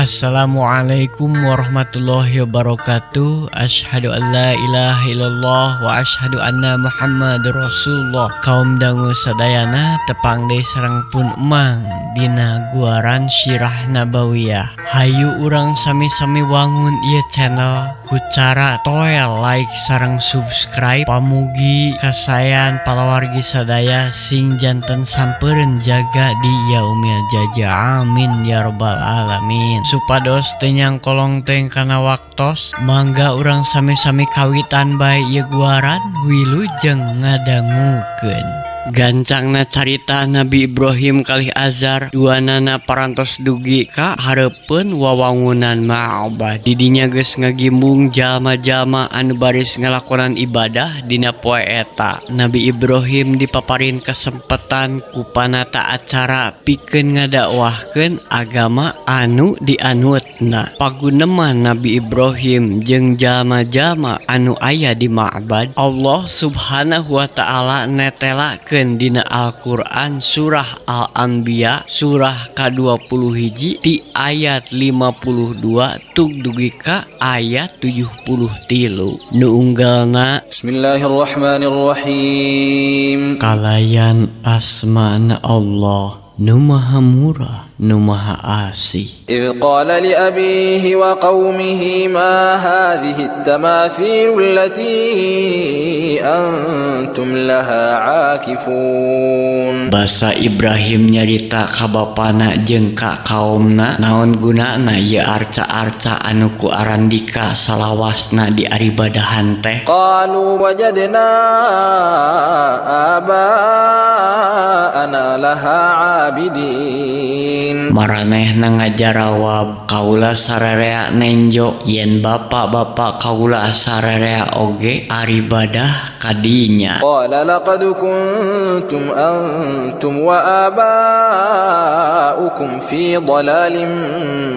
Assalamualaikum warahmatullahi wabarakatuh. Asyhadu an la ilaha illallah wa asyhadu anna Muhammadur Rasulullah. Kaum dangu sadayana tepang deui sareng pun emang dina guaran Sirah Nabawiyah. Hayu urang sami-sami wangun ieu channel ku cara toel like sareng subscribe. Pamugi kasayan palawargi sadaya sing janten sampeureun jaga di yaumil jaja. Amin ya rabbal alamin. Supados tenyang kolong teng kana waktos mangga urang sami-sami kawitan bae ieu guaran wilujeng ngadangukeun. Gancangna carita Nabi Ibrahim kalih Azar duanana parantos dugi ka hareupeun wawangunan ma'abad. Didinya geus ngagimbung jalma-jalma anu baris ngalakonan ibadah dina poe eta. Nabi Ibrahim dipaparin kesempatan ku panata acara pikeun ngadakwahkeun agama anu dianutna. Paguneman Nabi Ibrahim jeung jalma-jalma anu aya di ma'bad, Allah Subhanahu wa taala netelakeun dina Al-Qur'an surah Al-Anbiya surah ka-21 di ayat 52 tug dugi ka ayat 73. Nu unggalna Bismillahirrahmanirrahim. Kalayan asmana Allah nu maha murah nu maha asih. إذ قال لأبيه وقومه ما هذه التماثيل التي أنتم لها عاكفون. Basa Ibrahim nyarita ka bapana jeung ka kaumna naon gunana ieu arca-arca anu ku arandika salawasna di aribadahan teh. قالوا وجدنا آباءنا لها عابدين. Maranehna ngajarawab kaula sararea nenjo yen bapak-bapak kaula sararea oge aribadah kadinya. قال لقد كنتم أنتم وآباؤكم في ضلال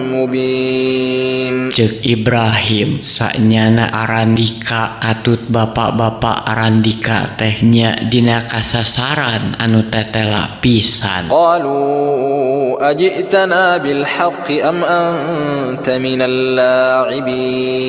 مبين. Ceuk Ibrahim sanyana arandika katut bapak-bapak arandika teh nya dina kasasaran anu tetela pisan. قالوا أجئتنا بالحق أم أنت من اللاعبين.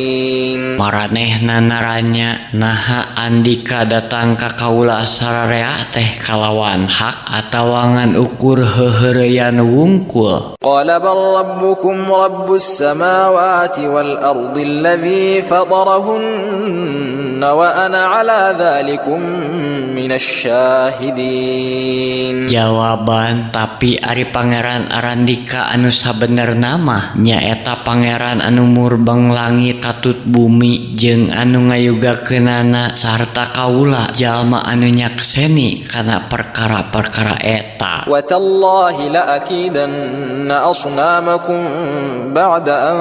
Maranehna naranya naha andika datang ka kaula sararea teh kalawan hak atawangan ukur heuheureyan wungkul. قال بل ربكم رب السماوات والأرض الذي فطرهن وأنا على ذلكم من الشاهدين. Jawaban tapi ari pangeran arandika anu sabenerna mah nyaeta pangeran anu murbeng langit katut bumi jeung anu ngayugakeunana sarta kaula jalma anu nyakseni kana perkara-perkara eta. وتالله لأكيدن أصنامكم بعد أن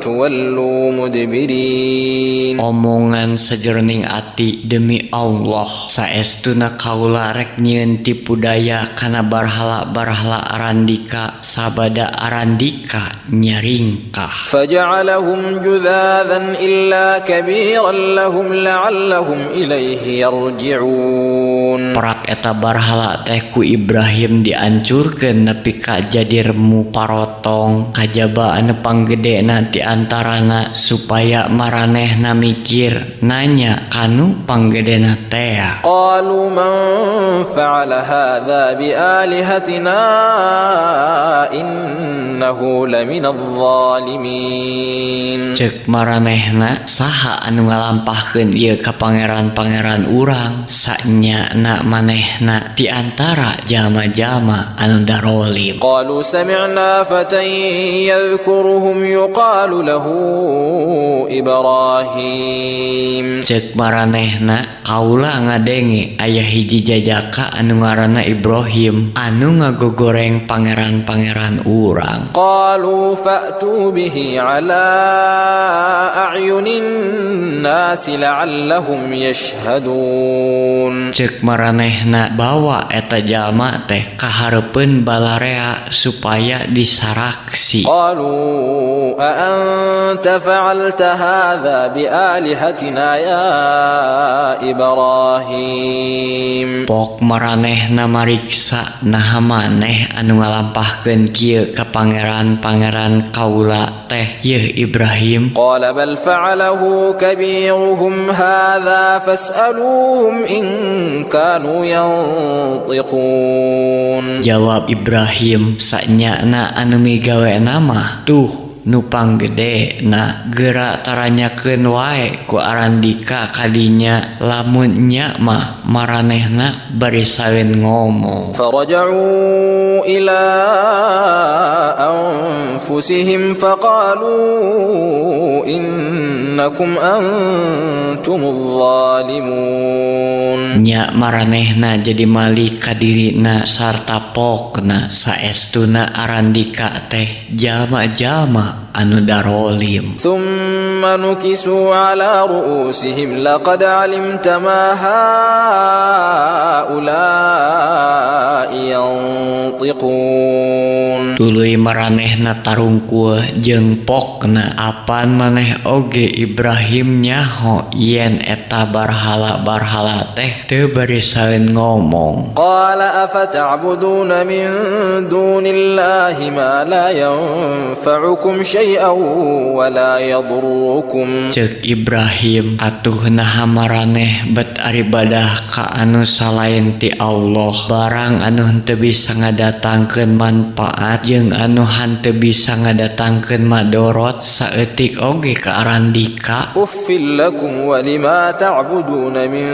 تولوا مدبرين. Omongan sejerning ati demi Allah saestuna kaula rek nyieun tipu daya kana barhala-barhala arandika sabada arandika nyaringkah. فجعلهم جذاذا إلا كبيرا لهم لعلهم إليه يرجعون. Perak eta barhala teh ku Ibrahim diancurkeun nepi ka jadi remu parotong kajaba anu panggedena ti antarana supaya maranehna mikir nanya kanu panggedena teh. قالوا من فعل هذا بآلهتنا إنه لمن الظالمين. Ceuk maranehna saha anu ngalampahkeun ieu ka pangeran-pangeran urang sanya na manehna ti antara jalma-jalma anu darolim. قالوا سمعنا فتى يذكرهم يقال له إبراهيم. Ceuk maranehna kaula ngadenge aya hiji jajaka anu ngaranna Ibrahim anu ngagogoreng pangeran-pangeran urang. قالوا فأتوا به على أعين الناس لعلهم يشهدون. Cek maranehna bawa eta jalma teh ka hareupeun balarea supaya disaraksi. قالوا أأنت فعلت هذا بآلهتنا يا إبراهيم. Pok maranehna mariksa naha maneh anu ngalampahkeun kieu ka pangeran-pangeran kaula teh yeuh Ibrahim. قال بل فعله كبيرهم هذا فاسألوهم إن كانوا ينطقون. Jawab Ibrahim, sanyana anu migawe nama tuh nupang gede na geura taranyakeun wae ku Arandika kadinya lamun nya mah maranehna bari saeun ngomong. فرجعوا إلى أنفسهم فقالوا إنكم أنتم الظالمون. Nya maranehna jadi malik ka dirina sarta pokna saestuna Arandika teh jalma-jalma anu darolim. ثم نكسوا على رؤوسهم لقد علمت ما هؤلاء ينطقون. Tuluy maranehna tarungkul jeung pokna apan maneh oge Ibrahim nyaho yen eta barhala-barhala teh teu bari saeun ngomong. قال أفتعبدون من دون الله ما لا ينفعكم شيئا ولا يضركم. Cek Ibrahim, atuh naha maraneh bet aribadah ka anu salain ti Allah, barang anu henteu bisa ngadatangkeun manfaat jeung anu henteu bisa ngadatangkeun madorot saeutik oge ka Arandika. أف لكم ولما تعبدون من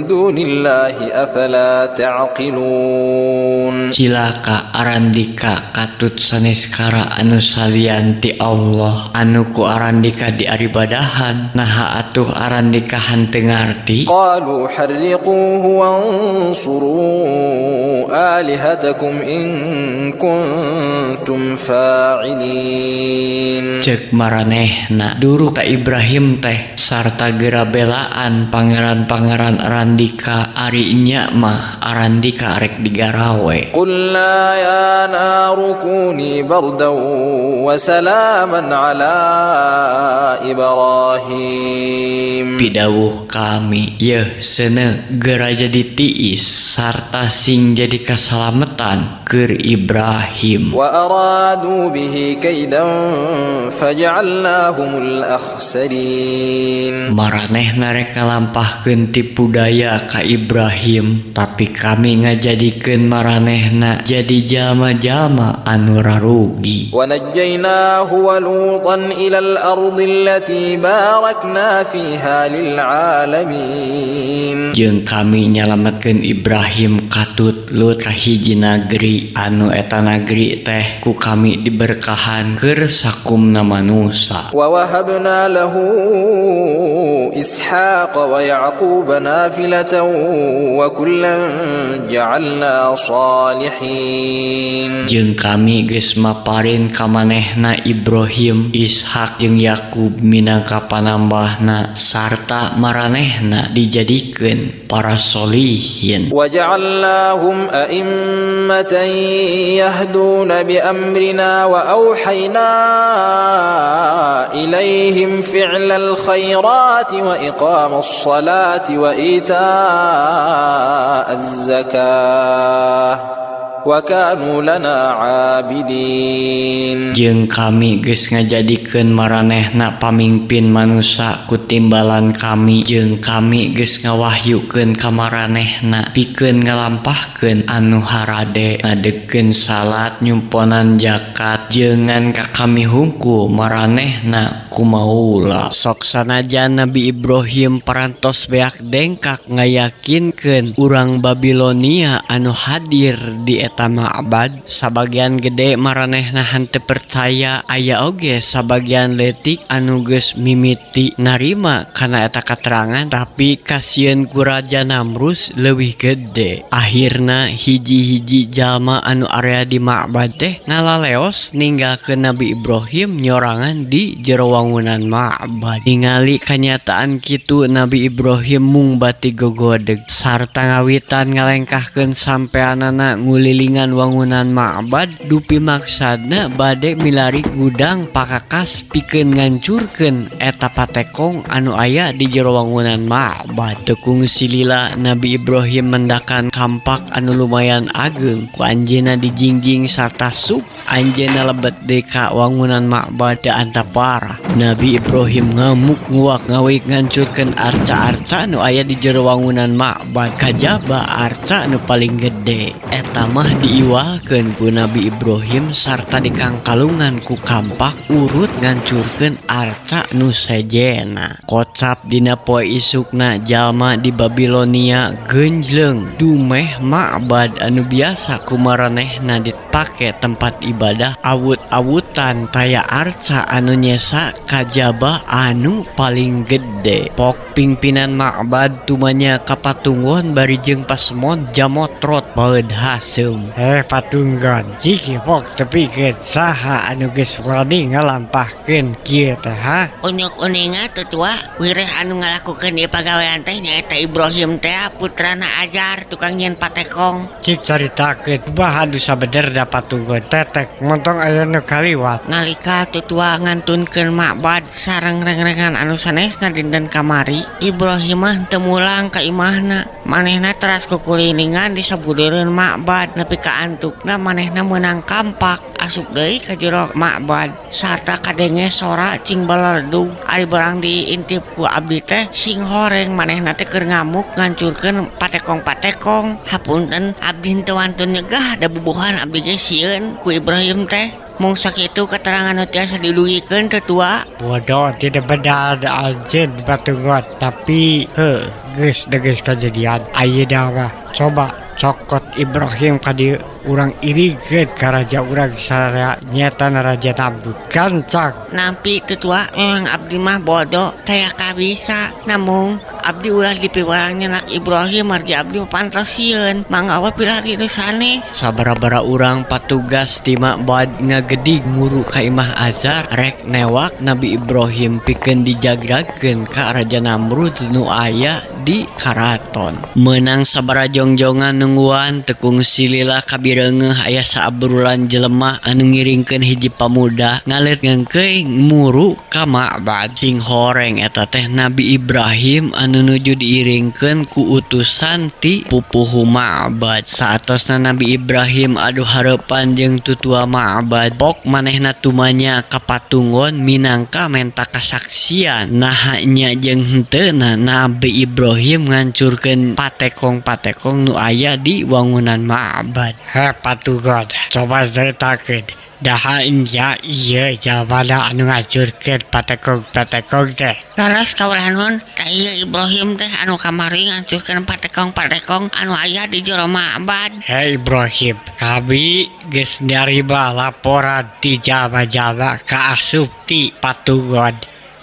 دون الله أفلا تعقلون. Cilaka Arandika katut saneskara anu salian ti Allah anu ku Arandika diaribadahan, naha atuh Arandika henteu ngarti. قالوا حرقوه وانصروا آلهتكم إن كنتم فاعلين. Cek maranehna duruk ka Ibrahim teh sarta geura belaan pangeran-pangeran Arandika ari nya mah Arandika rek digarawe. قلنا يا نار كوني بردا وسلاما على إبراهيم. Pidawuh kami, yeuh seuneu geura jadi tiis sarta sing jadi kasalametan keur Ibrahim. وأرادوا به كيدا فجعلناهم الأخسرين. Maranehna rek ngalampahkeun tipu daya ka Ibrahim, tapi kami ngajadikeun maranehna jadi jalma-jalma anu rarugi. ونجيناه ولوطا إلى الأرض التي باركنا فيها للعالمين. Jeung kami nyalametkeun Ibrahim katut Lut ka hiji nagri anu eta nagri teh ku kami diberkahan keur sakumna manusa. ووهبنا له إسحاق ويعقوب نافلة وكلا جعلنا صالحين. Jeung kami geus maparin ka manehna Ibrahim, Ishak jeung Yakub minangka panambahna sarta maranehna dijadikeun para solihin. وجعلناهم أئمة يهدون بأمرنا وأوحينا إليهم فعل الخيرات وإقام الصلاة وإيتاء الزكاة وكانوا لنا عابدين. Jeung kami geus ngajadikeun maranehna pamimpin manusa ku timbalan kami, jeung kami geus ngawahyukeun ka maranehna pikeun ngalampahkeun anu harade, ngadegkeun salat, nyumponan zakat, jeungan ka kami hungkul maranehna kumaula. Sok sanajan Nabi Ibrahim parantos beak dengkak ngayakinkeun urang Babilonia anu hadir di eta eta ma'bad. Sabagian gede maranehna henteu percaya, aya oge sabagian leutik anu geus mimiti narima kana eta katerangan, tapi kasieun ku Raja Namrus leuwih gede. Akhirna hiji-hiji jalma anu area di ma'bad teh ngalaleos ninggalkeun Nabi Ibrahim nyorangan di jero wangunan ma'bad. Ningali kanyataan kitu, Nabi Ibrahim mung bati gogodeg sarta ngawitan ngalengkahkeun sampeanana ngulilingan wangunan ma'bad dupi maksadna bade milari gudang pakakas pikeun ngancurkeun eta patekong anu aya di jero wangunan ma'bad. Tekung silila Nabi Ibrahim mendakan kampak anu lumayan ageng ku anjeunna dijingjing sarta sup anjeunna lebet deui ka wangunan ma'bad teu antapara. Nabi Ibrahim ngamuk nguak ngawik ngancurkeun arca-arca nu aya di jero wangunan ma'bad. Kajaba arca nu paling gede eta mah diiwalkeun ku Nabi Ibrahim sarta dikangkalungan ku kampak urut ngancurkeun arca nu sejena. Kocap dina poe isukna jalma di Babilonia genjleung dumeh ma'bad anu biasa ku maranehna dipake tempat ibadah awut-awutan taya arca anu nyesa kajaba anu paling gede. Pok pingpinan ma'bad tumanya kapatunggon bari jeung pasemon jamotrot baeud haseum. Patunggon ciki pok tepikeun saha anu geus wani ngalampahkeun kieu teh ha? Unyuk-uninga tutua wireh anu ngalakukeun ieu pagawean teh nyaeta Ibrahim teh putrana Ajar tukang nyeun patekong. Cik caritakeun kumaha anu sabener da patunggon tetek montong aya nu kaliwat. Nalika tutua ngantunkeun ma'bad sareng reng-rengan anu sanesna dinten kamari, Ibrahim mah teu mulang ka imahna. Manehna teras kukulilingan di sabudeureun ma'bad nepi ka antukna manehna meunang kampak asup deui ka jero ma'bad sarta kadenge sora cing baleledug. Ari barang diintip ku abdi teh sing horeng manehna teh keur ngamuk ngancurkeun patekong-patekong. Hapunten abdi henteu wantun nyegah da bubuhan abdi ge sieun ku Ibrahim teh. Mung sakitu keterangan nu tiasa didugikeun tetua. Bodoh tidak benar anjeun patunggon, tapi geus kejadian ayeuna mah coba cokot Ibrahim ka dieu urang irikeun ka raja urang saraya nyata Raja Namrud gancang. Nampi tetua memang abdi mah bodoh taya kabisa, namun abdi ulah dipiwarang nyenak Ibrahim margi abdi mah pantos sieun mangga we pilari nu sanes. Sabara-bara urang patugas ti ma'bad ngagedig muru ka imah Azar rek newak Nabi Ibrahim pikeun dijagrakeun ka Raja Namrud nu aya di karaton. Meunang sabara jongjongan nungguan tekung silila kabireungeuh aya saabrulan jelema anu ngiringkeun hiji pamuda ngalit ngengkeuing muru ka ma'bad. Sing horeng eta teh Nabi Ibrahim anu nuju diiringkeun ku utusan ti pupuhu ma'bad. Saatosna Nabi Ibrahim adu hareupan jeung tutua ma'bad, pok manehna tumanya kapatunggon minangka menta kasaksian naha nya jeung henteuna Nabi Ibrahim ngancurkeun patekong-patekong nu aya di wangunan ma'bad. Patunggon coba ceritakeun daha nya ieu jalmana anu ngacurkeun patekong-patekong teh. Laras kawulahan teh ieu Ibrahim teh anu kamari ngancurkeun patekong-patekong anu aya di jero ma'bad. Ibrahim, kami geus narima laporan ti jalma-jalma kaasup ti patunggon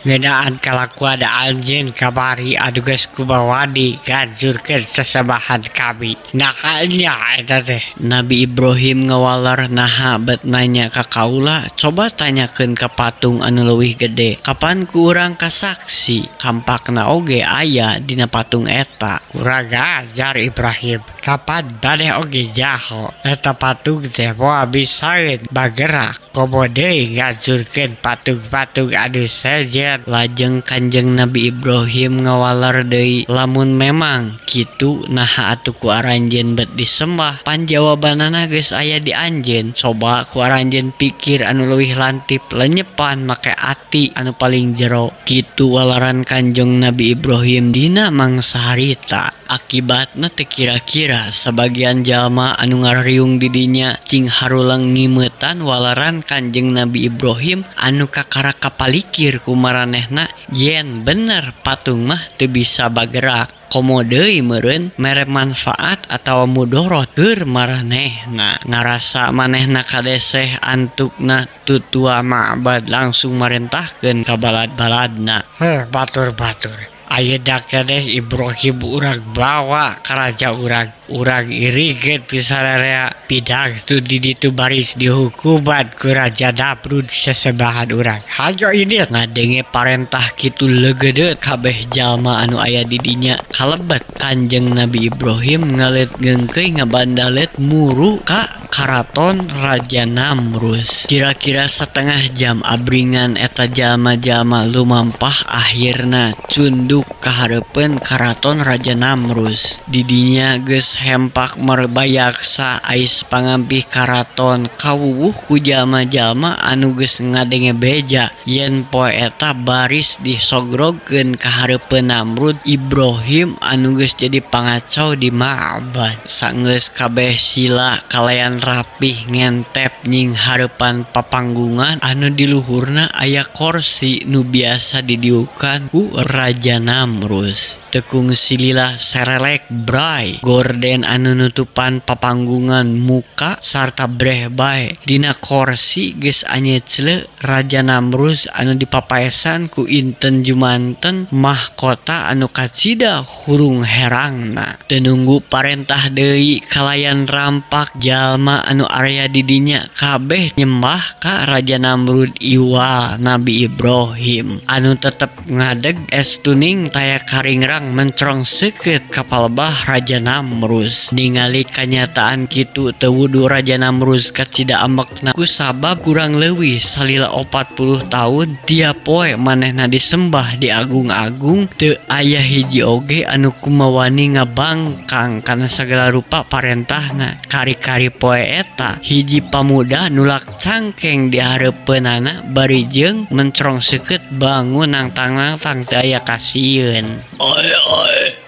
ngeunaan kalakuan anjeun kamari anu geus kumawani ngancurkeun sesembahan kami. Nakalnya eta teh. Nabi Ibrahim ngawalar naha bet nanya ka kaula, coba tanyakeun ka patung anu leuwih gede. Kapan ku urang kasaksi kampakna oge aya dina patung eta. Kurang ajar Ibrahim, kapan maneh oge jaho eta patung teh moal bisaeun bagerak komo deui ngancurkeun patung-patung anu sejen. Lajeng Kanjeng Nabi Ibrahim ngawalar deui, lamun memang kitu naha atuh ku aranjeun bet disembah. Panjawabanana geus aya di anjeun. Coba ku aranjeun pikir anu leuwih lantip lenyepan make ati anu paling jero. Kitu walaran Kanjeng Nabi Ibrahim dina mangsa harita Akibatna teu kira-kira sebagian jalma anu ngariung di dinya cing harulang ngimetan walaran Kanjeng Nabi Ibrahim anu kakara kapalikir ku maranehna yen bener patung mah teu bisa bagerak. Komo deui meureun mere manfaat atawa mudorot keur maranehna. Ngarasa manehna kadeseh antukna tutua ma'bad langsung marentahkeun ka balad-baladna. Batur-batur. Ayeuna keneh Ibrahim urang bawa ka raja urang iri geut pisararea pidang tu di ditu baris dihukuman ku Raja Namrud sesembahan urang. Hayo ini Ngadenge parentah kitu legedeut kabeh jalma anu aya di dinya kalebet Kanjeng Nabi Ibrahim ngalet geungkeuy ngabandalet muru ka karaton Raja Namrus. Kira-kira setengah jam abringan eta jalma-jalma lumampah akhirna cunduk kahareupeun karaton Raja Namrus. Didinya geus hempak merbayaksa ais pangampih karaton kawuwuh ku jalma-jalma anu geus ngadenge beja yen poe eta baris disogrogkeun kahareupeun Namrud Ibrahim anu geus jadi pangacau di ma'bad. Sanggeus kabeh sila kalayan rapih ngentep nying hareupan papanggungan anu di luhurna aya kursi nu biasa didiukan ku Raja Namrus. Tekung silila serelek bray gorden anu nutupan papanggungan muka sarta breh bae. Dina kursi geus anyecleu Raja Namrus anu dipapaesan ku inten jumanten mahkota anu kacida hurung herangna. Teu nunggu parentah deui kalayan rampak jalma anu area di dinya kabeh nyembah ka Raja Namrud iwal Nabi Ibrahim anu tetep ngadeg estuning taya karingrang mencrong seukeut kapal bah Raja Namrus. Ningali kanyataan kitu teu wudu Raja Namrus kacida ambekna kusabab kurang leuwih salila 40 tahun tiap poe manehna disembah diagung-agung teu aya hiji oge anu kumawani ngabangkang kana sagala rupa parentahna. Kari-kari poe eta hiji pamuda nulak cangkeng di hareupeunana bari jeung mencrong seukeut bangun nangtang-nangtang teu aya kasieun.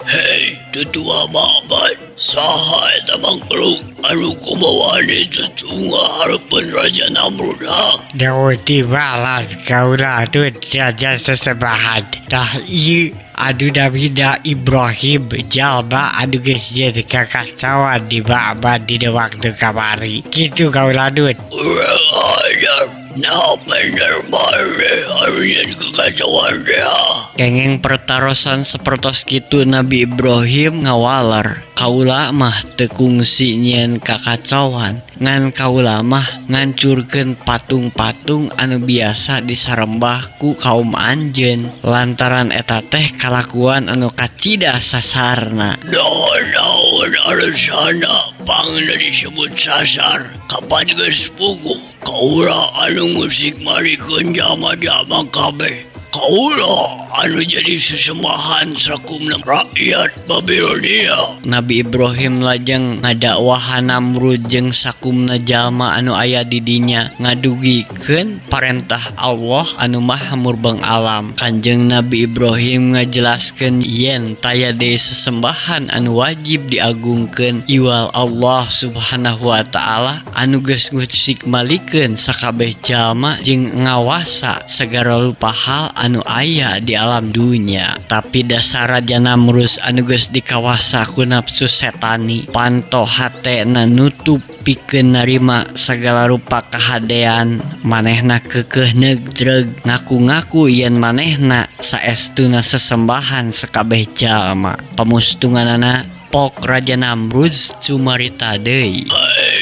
Hei, tutua ma'bad, saha eta mangkluk anu kumawani cucunga hareupeun Raja Namrud ha? Dewti balas kaula tu raja sesembahan. Dah ieu adu Nabina Ibrahim jalma anu geus jadi kakacauan di ma'bad di waktu kamari. Kitu kaula dut. Urang ajar. Nah bener bare harian kekacauan dia. Kengeng pertarosan sapertos kitu Nabi Ibrahim ngawalar. Kaula mah teu kungsi nyieun kakacauan. Ngan kaula mah ngancurkeun patung-patung anu biasa disarembah ku kaum anjeun. Lantaran eta teh kalakuan anu kacida sasarna. Naon alasana pangna disebut sasar. Kapan geus puguh kaula anu musik marikeun jama-jama kabeh. Kaula anu jadi sesembahan sakumna rakyat Babilonia. Nabi Ibrahim lajeng ngadakwahan Namrud jeung sakumna jalma anu aya di dinya ngadugikeun parentah Allah anu Maha Murbeng alam. Kanjeng Nabi Ibrahim ngajelaskeun yen taya deui sesembahan anu wajib diagungkeun iwal Allah Subhanahu wa taala anu geus ngusik malikeun sakabeh jalma jeung ngawasa sagala rupa hal anu aya di alam dunia. Tapi dasar Raja Namrus anu geus dikawasa ku nafsu setani panto hatena nutup pikeun narima sagala rupa kahadean. Manehna keukeuh negreg ngaku-ngaku yen manehna saestuna sesembahan sakabeh jalma. Pamustunganana pok Raja Namrud cumarita deui.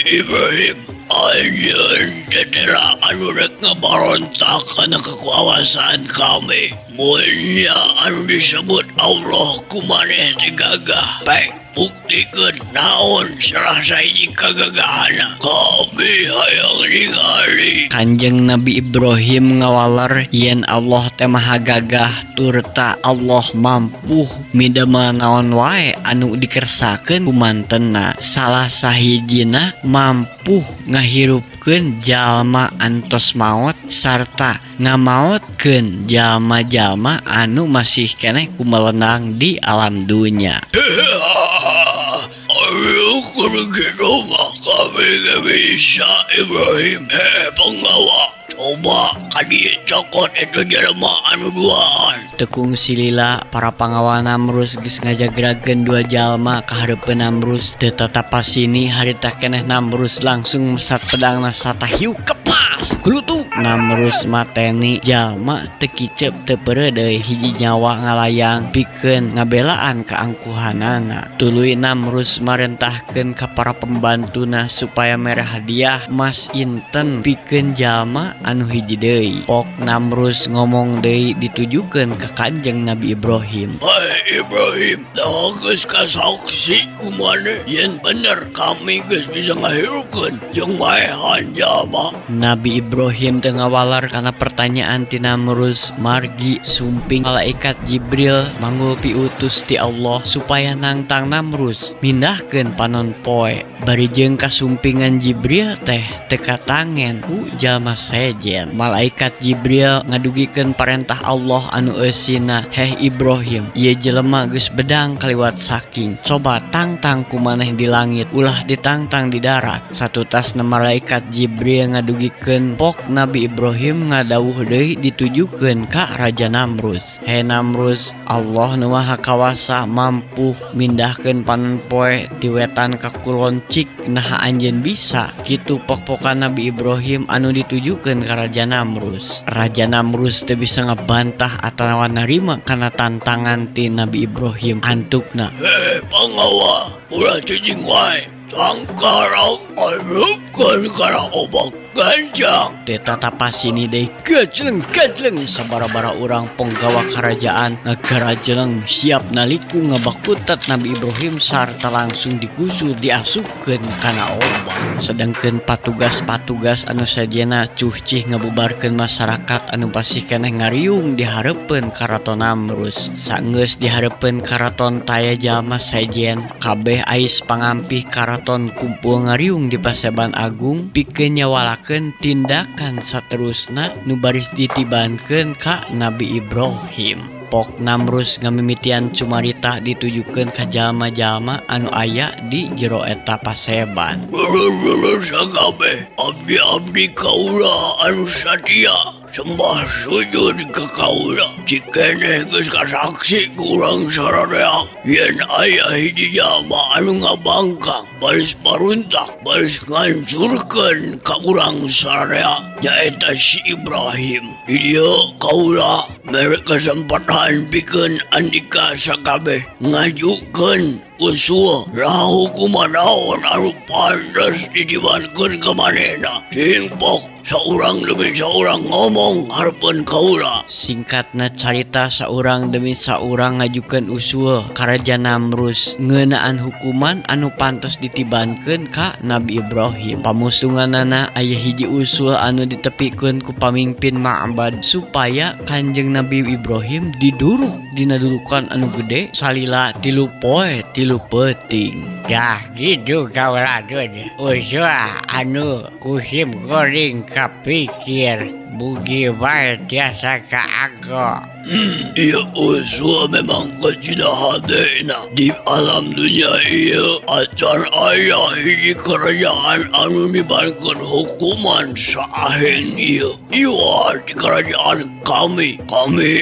Ibrahim, anjeun tetela anu rek ngabarontak kana kekuasaan kami. Mulia anu disebut Allah kumaneh digagah. Baik, buktikeun naon salah sahiji kagagahana. Kami hayang ningali. Kanjeng Nabi Ibrahim ngawalar yen Allah teh maha gagah turta Allah mampu midamel naon wae anu dikersakeun ku mantenna. Salah sahijina mampu ngahirupkeun jalma antos maot sarta ngamaotkeun jalma-jalma anu masih keneh kumelenang di alam dunya. Ayo gitu mah kami gak bisa Ibrahim. Penggawa, coba kadi cokot itu jelema anu duaan. Tekung silila para pangawa Namrus geus ngajagrakeun dua jalma ka hareupeun Namrus. Teu tatapa sini harita keneh Namrus langsung mesat pedangna satahiu keplas glutuk. Namrus mateni jalma teu kicep teu peureuh deui hiji nyawa ngalayang pikeun ngabelaan kaangkuhanana. Tuluy Namrus marentahkeun ka para pembantuna supaya mere hadiah emas inten pikeun jalma anu hiji deui. Pok Namrus ngomong deui ditujukeun ka Kanjeng Nabi Ibrahim. Hai Ibrahim, dah geus kasaksi kumane yen bener kami geus bisa ngahirupkeun jeung maehan jalma. Nabi Ibrahim teu ngawalar kana pertanyaan ti Namrus. Margi sumping malaikat Jibril manggul piutus ti Allah supaya nangtang Namrus mindahkeun panon poe. Bari jeung kasumpingan Jibril teh teu katangen ku jalma sejen. Malaikat Jibril ngadugikeun parentah Allah anu eusina, "Heh Ibrahim, ieu jelema geus bedang kaliwat saking. Coba tangtang kumaneh di langit, ulah ditangtang di darat." Satutasna malaikat Jibril ngadugikeun pok Nabi Ibrahim ngadawuh deui ditujukeun ka Raja Namrus. "Heh Namrus, Allah nu Maha Kawasa mampu mindahkeun panon poe ti wetan ka kulon cik naha anjeun bisa." Kitu pok-pokan Nabi Ibrahim anu ditujukeun ka Raja Namrus. Raja Namrus teu bisa ngabantah atawa narima kana tantangan ti Nabi Ibrahim. Antukna, Penggawa, ulah cicing wae. Sangkarang harupkeun kana obak ganjang. teta tapasini deui gajleng sabara-bara urang penggawa kerajaan ngagarajeleng siap naliku ngabakutat Nabi Ibrahim sarta langsung digusur diasupkeun kana obak. Sedangkeun patugas-patugas anu sajena cuhcih ngabubarkeun masyarakat anu pasih keneh ngariung di hareupeun karaton Namrus. Saenggeus di hareupeun karaton taya jalma sejen kabeh ais pangampih karaton kumpul ngariung di Paseban Agung pikeun nyawalakeun tindakan saterusna nu baris ditibankeun ka Nabi Ibrahim. Pok Namrus ngamimitian cumarita ditujukeun ka jalma-jalma anu aya di jero eta Paseban. Bener-bener sakabeh abdi-abdi kaula anu satia sembah sujud ka kaula. Cikeneh geus kasaksi ku urang sarareak yen aya hiji jalma anu ngabangkang baris paruntak baris ngancurkeun ka urang sarareak nyaeta si Ibrahim. Di dieu kaula mere kesempatan pikeun andika sakabeh ngajukeun usul rahu kumanaon anu pantes ditibankeun ka manehna. Simpok saurang demi saurang ngomong hareupeun kaula. Singkatna carita saurang demi saurang ngajukeun usul ka Raja Namrus ngeunaan hukuman anu pantos ditibankeun ka Nabi Ibrahim. Pamusunganana aya hiji usul anu ditepikeun ku pamimpin ma'bad supaya Kanjeng Nabi Ibrahim diduruk dina dudukan anu gede salila 3 poe 3 peuting. Dah gitu kaula dun. Usul anu kusim goring kapikir bugi bae tiasa ka aku. Ia usul memang kecil hadena di alam dunia ia acan ayah hiji kerajaan anu nibankeun hukuman saaheng ia. Iwa di kerajaan kami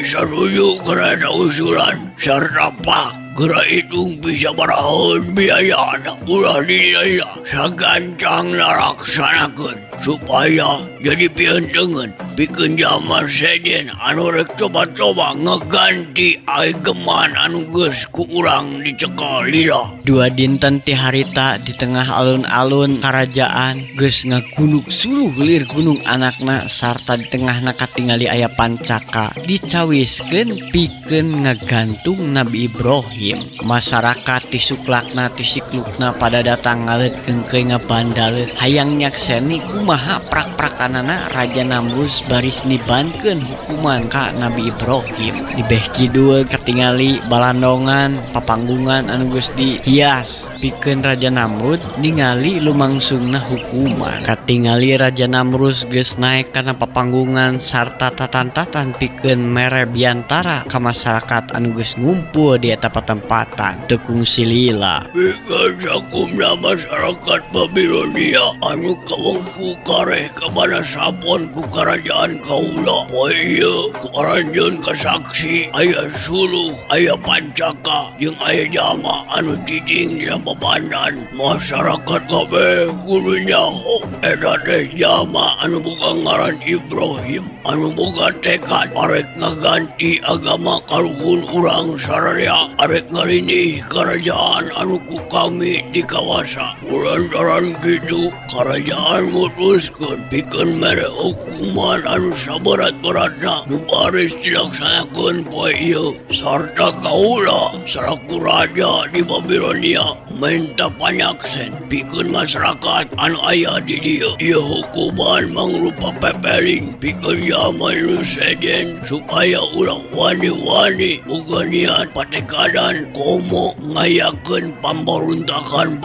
sarujuk karena usulan sarta pak geura hitung bisa barahaun biayana ulah didina sagancang nalaksanakeun supaya jadi pientengeun pikeun jalma sejen anu rek coba-coba ngeganti aegeman anu geus ku urang dicekel lila. 2 dinten ti harita di tengah alun-alun karajaan geus ngaguluk suluh lir gunung anakna sarta di tengahna katingali aya pancaka dicawiskeun pikeun ngagantung Nabi Ibrahim. Masyarakat tisuklakna tisiklukna pada datang ngalet kengkeuy ngabandaleut hayang nyakseni kumaha kumaha prak-prakanana Raja Namrus baris nibankeun hukuman ka Nabi Ibrahim. Dibeh kidul katingali balandongan papanggungan anu geus dihias pikeun Raja Namrud ningali lumangsungna hukuman. Katingali Raja Namrus geus naik kana papanggungan sarta tatantatan pikeun mere biantara ka masyarakat anu geus ngumpul di eta patempatan teu kungsi lila. Bika sakumna masyarakat Babilonia anu kawengku kareh kabana sapon ku karajaan kaula. Poe ieu ku aranjeun ka saksi aya suluh, aya pancaka, jeung aya jama anu cicing dina babandan. Masyarakat kabeh kudu nyaho eta teh jama anu boga ngaran Ibrahim, anu boga tekad arek ngaganti agama kaluhun urang sararea, arek ngarinih kerajaan anu ku kami dikawasa. Kulantaran kitu kerajaan mutuskeun pikeun mere hukuman anu saberat-beratna nu baris dilaksanakeun poe ieu, sarta kaula selaku raja di Babilonia minta panyaksen pikeun masyarakat anu aya di dieu. Ieu hukuman mangrupa pepeling pikeun jaman nu sejen supaya ulah wani-wani boga niat patekadan komo ngayakeun pambaruntakan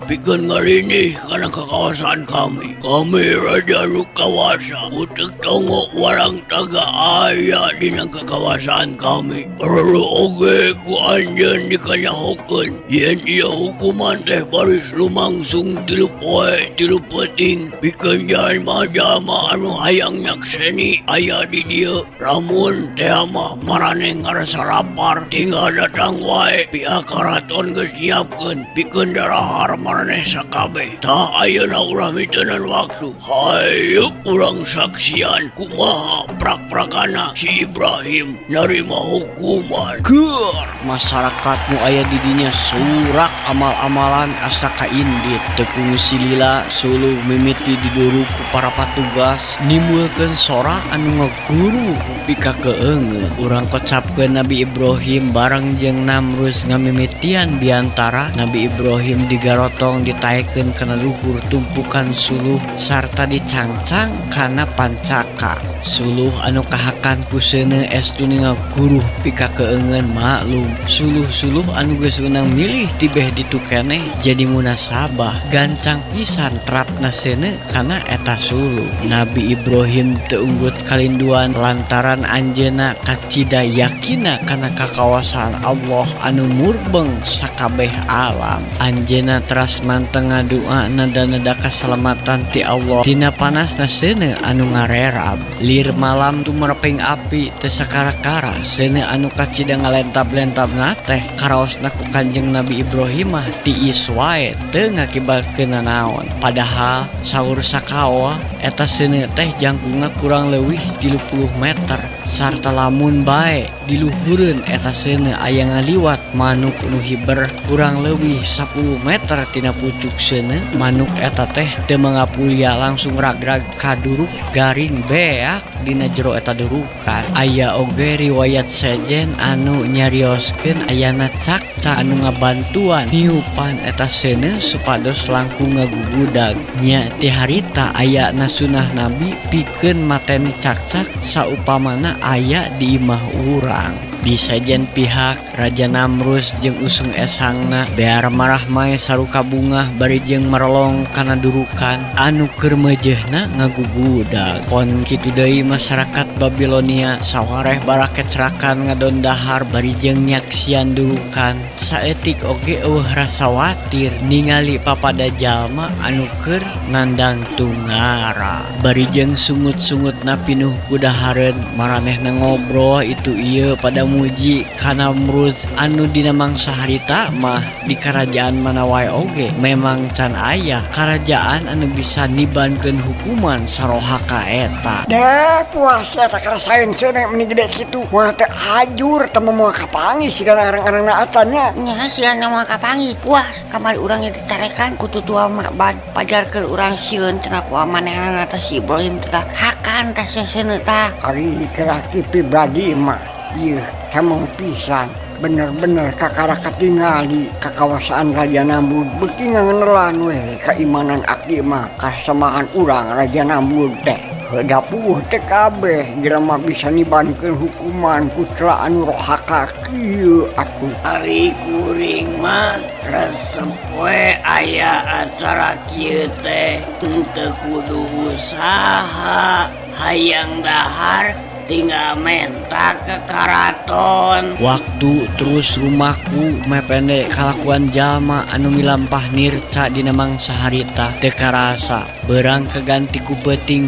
pikeun ngarinih kana kekawasan kami. Kami raja nu kawasa utek tongo warang taga aya dina kekawasan kami. Perlu oge ku anjeun dikanyahokeun yen ieu hukuman teh baris lumangsung 3 poe 3 peuting pikeun jalma-jalma anu hayang nyakseni aya di dieu. Lamun teh mah maraneh ngarasa lapar tinggal datang wae, pihak karaton geus nyiapkeun pikeun darahar maraneh sakabeh. Tah ayeuna ulah miteunan waktu, hayu urang saksian kumaha prak-prakana si Ibrahim narima hukuman. Keur masyarakat nu aya di dinya surak amal-amalan asa kaindit teu kungsi lila suluh mimiti diduru ku para patugas nimbulkeun sorak anu ngaguru pika keungeun. Urang kocapkeun Nabi Ibrahim bareng jeung Namrus ngamimitian biantara. Nabi Ibrahim digarotong ditaekeun kana luhur tumpukan suluh sarta dicangcang kana pancaka. Suluh anu kahakan ku seuneu estu ngaguru pika keungeun maklum. Suluh-suluh anu geus meunang milih tibeh ditu keneh jadi munasabah gancang pisan terapna seuneu kana eta suluh. Nabi Ibrahim teu unggut kalinduan lantaran anjeunna kacida yakina kana kakawasan Allah anu murbeng sakabeh alam. Anjeunna teras manteng ngadua nada-nada kaselamatan ti Allah tina panasna seuneu anu ngarerab. Lir malam tumerpeng api teu sakara-kara seuneu anu kacida ngalentab-lentabna teh karaosna ku Kanjeng Nabi Ibrahim mah tiis wae teu ngakibatkeun nanaon. Padahal saur sakawa eta seuneu teh jangkungna kurang leuwih 30 meter sarta lamun bae diluhureun eta seuneu aya ngaliwat manuk nu hiber kurang leuwih 10 meter tina pucuk seuneu. Manuk eta teh teu mangapulia langsung ragrag kaduruk garing beak dina jero eta durukan. Aya oge riwayat sejen anu nyarioskeun ayana cakca anu ngabantuan niupan eta seuneu supados langkung ngagugudag. Nya ti harita aya na sunah Nabi pikeun mateni cakcak saupamana aya di imah urang. Di sajen pihak Raja Namrus jeung usung esangna bear marah mae saruka bunga bari jeung marolong kana durukan anu keur meujeuhna ngagugudag. Pon kitu deui masyarakat Babilonia sawareh baraket serakan ngadon dahar bari jeung nyaksian durukan. Saeutik oge eueuh rasa watir ningali papada jalma anu keur nandang tungara. Bari jeung sungut-sungutna pinuh ku dahareun maranehna ngobrol itu ieu pada muji kana Namrus anu dina mangsa harita mah di kerajaan mana wae oge memang can aya kerajaan anu bisa nibankeun hukuman saroha ka eta. Dah puasa tak rasain seuneu meni gede kitu. Moal teu hajur teu moal kapangi sigana arang-arangna acannya. Nya sigana moal kapangi. Wah, kamari urang ditarekan ku tutua Ma'bad pajarkeun urang sieun cenah ku amanehna teh si Ibrahim teh hakan teh seuneu tah. Ari keraki pribadi mah ieu hamong pisan bener-bener kakara katingali kakawasaan Raja Namrud beki ngangenelan we keimanan abdi mah kasamahan urang Raja Namrud teh dapuh teh kabeh jelema bisa nibankeun hukuman putra anu rohaka kieu atuh. Ari kuring mah resep we aya acara kieu teh teu kudu usaha hayang dahar tinggal mentak ke karaton. Waktu terus rumahku mepende kalakuan jalma anu milampah nirca dina mangsa harita teu karasa. Berang kaganti ku peting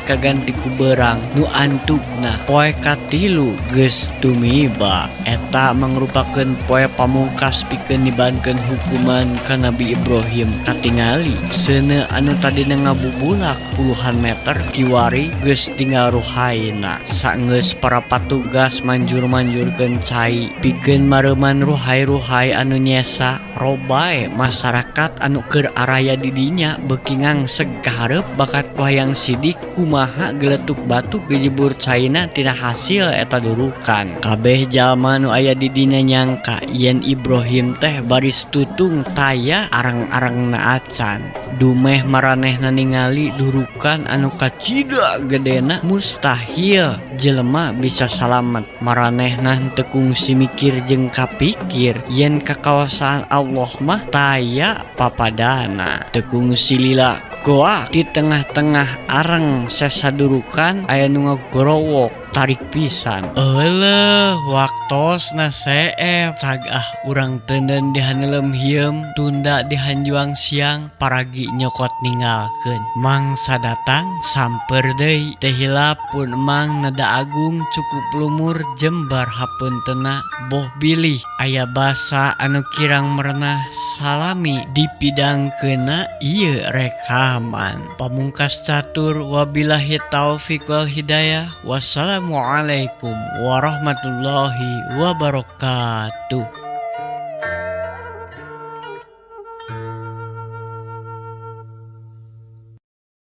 kaganti ku berang nu antukna poe katilu geus tumiba. Eta mangrupakeun poe pamungkas pikeun nibankeun hukuman ka Nabi Ibrahim katingali seuneu anu tadina ngabubulak puluhan meter kiwari geus tinggal ruhaina. Saenggeus para patugas manjur-manjurkeun cai pikeun mareuman ruhai-ruhai anu nyesa robae masyarakat anu keur araya di dinya beuki ngangseg ka hareup bakat ku hayang sidik kumaha geletuk batu gejebur caina tina hasil eta durukan. Kabeh jalma nu aya di dinya nyangka yen Ibrahim teh baris tutung taya arang-arangna acan. Dumeh maranehna ningali durukan anu kacida gedena mustahil jelema bisa salamet. Maranehna teu kungsi mikir jeung kapikir yen kakawasaan Allah mah taya papadana. Teu kungsi lila goa di tengah-tengah areng sesadurukan aya nu ngagorowok tarik pisan. Eueuh waktosna seep cagah urang teuneun dihaneulem hieum tunda dihanjuang siang paragi nyokot ninggalkeun. Mangsa datang samper deui teh hilap pun emang nada agung cukup lumur jembar hapunteuna boh bilih aya basa anu kirang merenah salami dipidangkeuna ieu rekaman. Pamungkas catur wabillahi taufik wal hidayah. Wassalamualaikum warahmatullahi wabarakatuh.